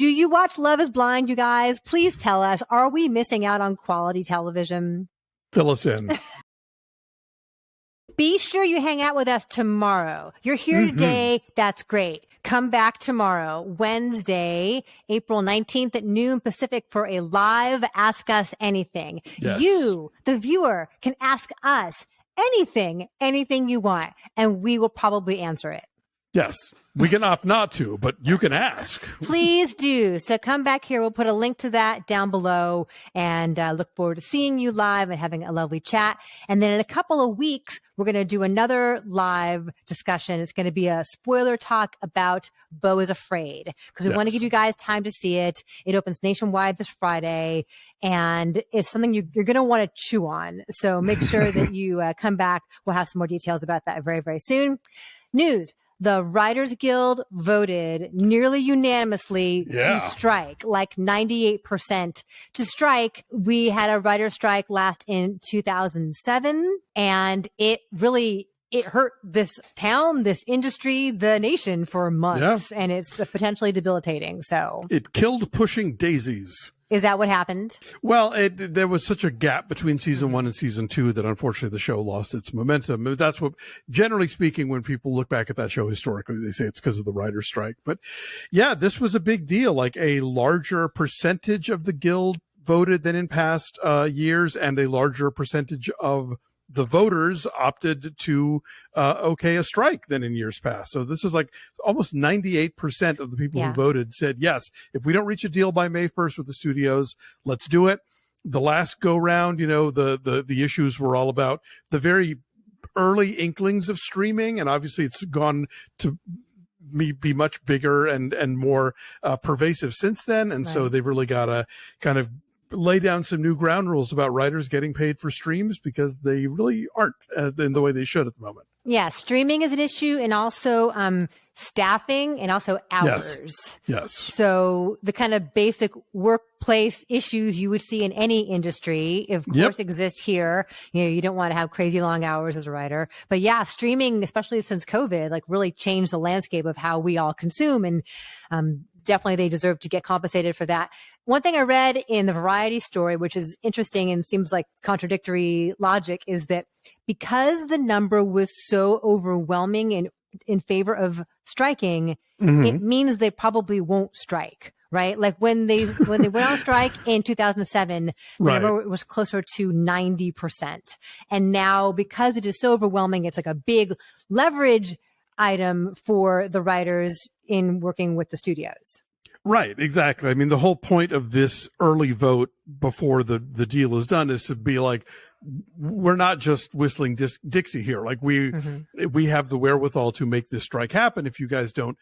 Do you watch Love is Blind, you guys? Please tell us, are we missing out on quality television? Fill us in. Be sure you hang out with us tomorrow. You're here today. That's great. Come back tomorrow, Wednesday, April 19th at noon Pacific for a live Ask Us Anything. Yes. You, the viewer, can ask us anything you want, and we will probably answer it. Yes, we can opt not to, but you can ask. Please do. So come back here. We'll put a link to that down below, and look forward to seeing you live and having a lovely chat. And then in a couple of weeks, we're going to do another live discussion. It's going to be a spoiler talk about Beau is Afraid, because we want to give you guys time to see it. It opens nationwide this Friday, and it's something you're going to want to chew on. So make sure that you come back. We'll have some more details about that very, very soon. News. The Writers Guild voted nearly unanimously to strike, like 98% to strike. We had a writer's strike last in 2007, and it hurt this town, this industry, the nation for months, and it's potentially debilitating. So it killed Pushing Daisies. Is that what happened? Well, there was such a gap between season 1 and season 2 that unfortunately the show lost its momentum. That's what, generally speaking, when people look back at that show historically, they say it's because of the writer's strike. But yeah, this was a big deal. Like a larger percentage of the guild voted than in past years, and a larger percentage of the voters opted to okay a strike than in years past. So this is like almost 98% of the people who voted said, yes, if we don't reach a deal by May 1st with the studios, let's do it. The last go round, the issues were all about the early inklings of streaming, and obviously it's gone to be much bigger and more pervasive since then. And so they've really got to kind of lay down some new ground rules about writers getting paid for streams, because they really aren't in the way they should at the moment. Yeah, streaming is an issue, and also staffing, and also hours. Yes. So the kind of basic workplace issues you would see in any industry, of course, exist here. You don't want to have crazy long hours as a writer. But yeah, streaming, especially since COVID, like really changed the landscape of how we all consume, and definitely they deserve to get compensated for that. One thing I read in the Variety story, which is interesting and seems like contradictory logic, is that because the number was so overwhelming in favor of striking, it means they probably won't strike, right? Like when they went on strike in 2007, the number was closer to 90%. And now, because it is so overwhelming, it's like a big leverage item for the writers in working with the studios. Right, exactly. I mean, the whole point of this early vote before the deal is done is to be like, we're not just whistling Dixie here. Like we have the wherewithal to make this strike happen. If you guys don't,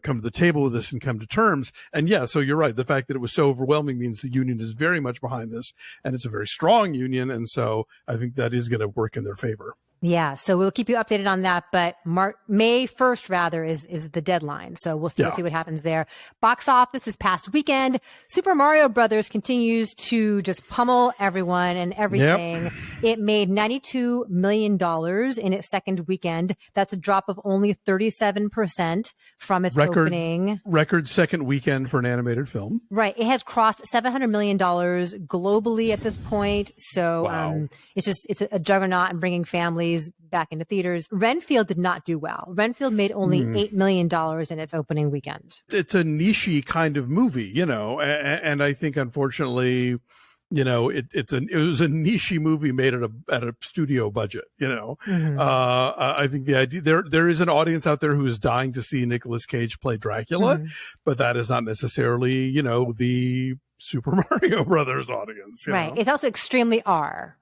come to the table with us and come to terms. And yeah, so you're right. The fact that it was so overwhelming means the union is very much behind this, and it's a very strong union. And so I think that is going to work in their favor. Yeah, so we'll keep you updated on that, but May 1st, rather, is the deadline. So we'll see what happens there. Box office this past weekend, Super Mario Brothers continues to just pummel everyone and everything. It made $92 million in its second weekend. That's a drop of only 37% from its opening. Record second weekend for an animated film. Right. It has crossed $700 million globally at this point. So it's a juggernaut and bringing families back into theaters. Renfield did not do well. Renfield made only $8 million in its opening weekend. It's a niche kind of movie, and I think unfortunately, it was a niche movie made at a studio budget, I think the idea there is an audience out there who is dying to see Nicolas Cage play Dracula, but that is not necessarily, the Super Mario Brothers audience. Right. It's also extremely R.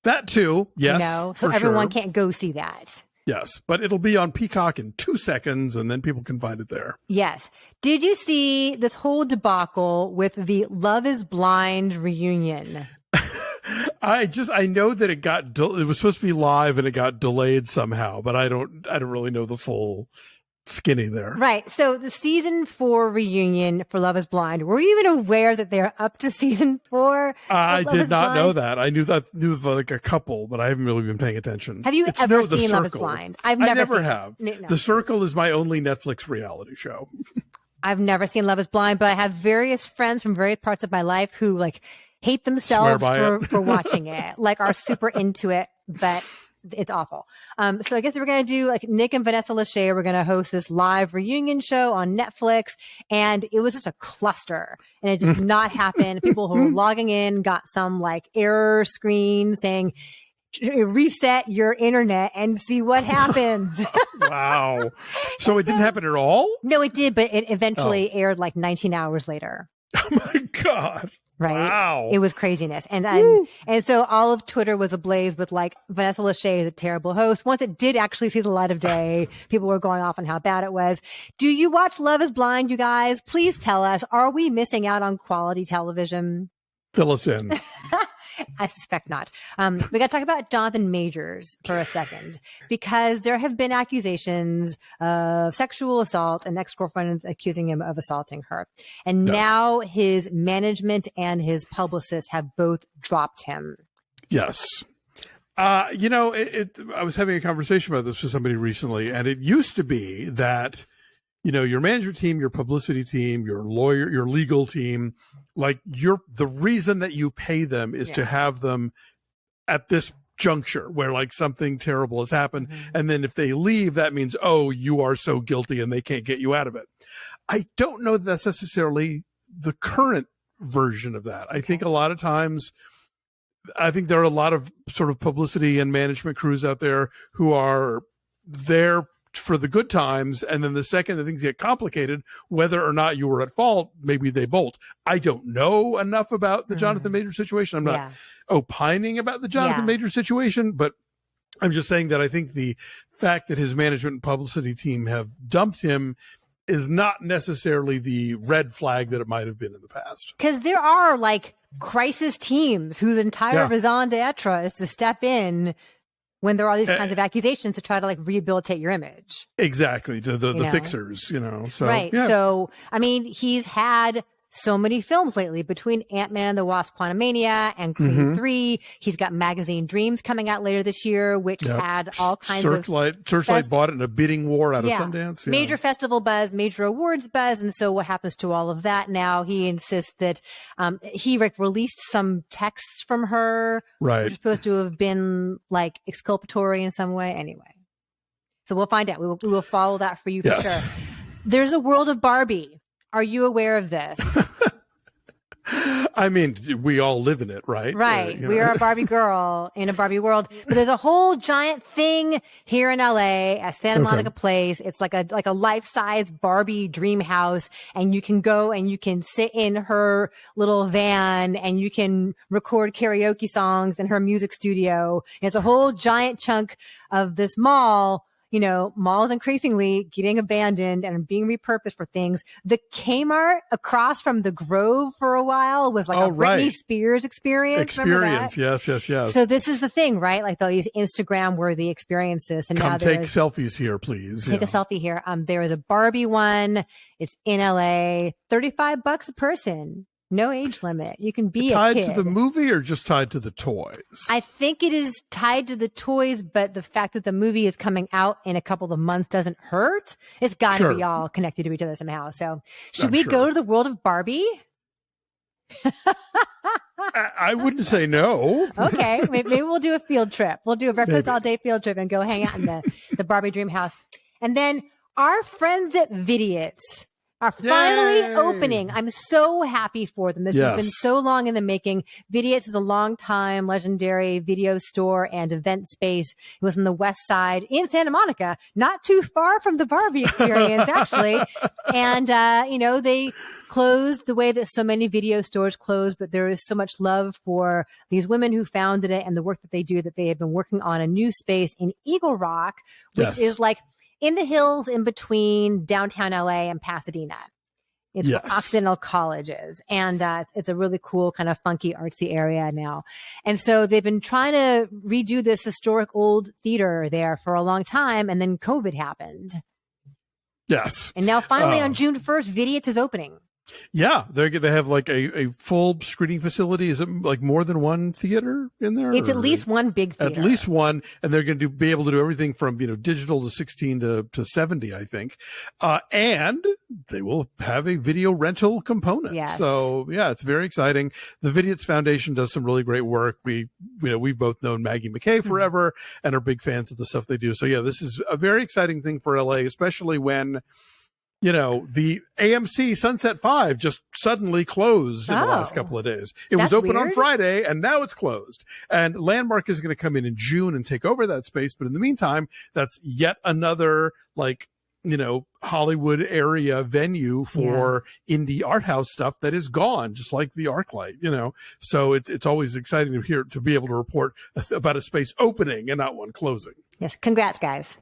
That too, yes. So everyone can't go see that. Yes, but it'll be on Peacock in 2 seconds, and then people can find it there. Yes. Did you see this whole debacle with the Love is Blind reunion? I know that it was supposed to be live and it got delayed somehow, but I don't really know the full skinny there. Right. So the season 4 reunion for Love is Blind, were you even aware that they're up to season 4? I did not know that. I knew like a couple, but I haven't really been paying attention. Have you ever seen Love is Blind? I never have. No. The Circle is my only Netflix reality show. I've never seen Love is Blind, but I have various friends from various parts of my life who like hate themselves for watching it, like are super into it, but it's awful. So I guess we're going to do like Nick and Vanessa Lachey. We're going to host this live reunion show on Netflix. And it was just a cluster and it did not happen. People who were logging in got some like error screen saying, reset your internet and see what happens. Wow. So it didn't happen at all? No, it did, but it eventually aired like 19 hours later. Oh my God. Right. Wow. It was craziness. And so all of Twitter was ablaze with like Vanessa Lachey is a terrible host. Once it did actually see the light of day, people were going off on how bad it was. Do you watch Love is Blind, you guys? Please tell us, are we missing out on quality television? Fill us in. I suspect not. We got to talk about Jonathan Majors for a second, because there have been accusations of sexual assault and ex-girlfriends accusing him of assaulting her. And now his management and his publicist have both dropped him. Yes. I was having a conversation about this with somebody recently, and it used to be that, your management team, your publicity team, your lawyer, your legal team, like the reason that you pay them is to have them at this juncture where like something terrible has happened. Mm-hmm. And then if they leave, that means, oh, you are so guilty and they can't get you out of it. I don't know that that's necessarily the current version of that. I think a lot of times, there are a lot of sort of publicity and management crews out there who are there for the good times, and then the second that things get complicated, whether or not you were at fault, maybe they bolt. I don't know enough about the Jonathan Majors situation. I'm not opining about the Jonathan Majors situation, but I'm just saying that I think the fact that his management and publicity team have dumped him is not necessarily the red flag that it might have been in the past. Because there are like crisis teams whose entire raison d'etre is to step in when there are these kinds of accusations to try to like rehabilitate your image. Exactly. To the fixers, So, right. Yeah. So, I mean, he's had so many films lately between Ant-Man and the Wasp: Quantumania and Creed 3. He's got Magazine Dreams coming out later this year, which had all kinds of... Searchlight bought it in a bidding war out of Sundance. Yeah. Major festival buzz, major awards buzz. And so what happens to all of that now? He insists that he released some texts from her, right, which are supposed to have been like exculpatory in some way. Anyway, so we'll find out. We will follow that for you for sure. There's a world of Barbie. Are you aware of this? I mean, we all live in it, right? Right. We are a Barbie girl in a Barbie world. But there's a whole giant thing here in LA at Santa Monica Place. It's like a life-size Barbie dream house. And you can go and you can sit in her little van and you can record karaoke songs in her music studio. And it's a whole giant chunk of this mall. Malls increasingly getting abandoned and being repurposed for things. The Kmart across from the Grove for a while was like a Britney Spears experience. Yes. So this is the thing, right? Like these Instagram-worthy experiences. And Come take selfies here, please. Take a selfie here. There is a Barbie one. It's in LA. $35 a person. No age limit. You can be tied a kid. To the movie or just tied to the toys? I think it is tied to the toys, but the fact that the movie is coming out in a couple of months doesn't hurt. It's got to be all connected to each other somehow. So should we go to the world of Barbie? I wouldn't say no. Okay. Maybe we'll do a field trip. We'll do a breakfast all day field trip and go hang out in the Barbie dream house. And then our friends at Vidiots are finally opening. I'm so happy for them. This has been so long in the making. Vidiots is a long-time legendary video store and event space. It was on the west side in Santa Monica, not too far from the Barbie experience, actually. And, they closed the way that so many video stores close, but there is so much love for these women who founded it and the work that they do, that they have been working on a new space in Eagle Rock, which is like in the hills in between downtown LA and Pasadena. It's where Occidental College is. And it's a really cool kind of funky artsy area now. And so they've been trying to redo this historic old theater there for a long time. And then COVID happened. Yes. And now finally on June 1st, Vidiots is opening. Yeah, they have like a full screening facility. Is it like more than one theater in there? It's at least one big theater. At least one, and they're going to be able to do everything from digital to 16 to 70, I think, and they will have a video rental component. Yes. So yeah, it's very exciting. The Vidiots Foundation does some really great work. We've both known Maggie McKay forever and are big fans of the stuff they do. So yeah, this is a very exciting thing for LA, especially when the AMC Sunset 5 just suddenly closed in the last couple of days. It was open on Friday and now it's closed. And Landmark is going to come in June and take over that space. But in the meantime, that's yet another Hollywood area venue for indie art house stuff that is gone, just like the ArcLight, So it's always exciting to be able to report about a space opening and not one closing. Yes. Congrats, guys.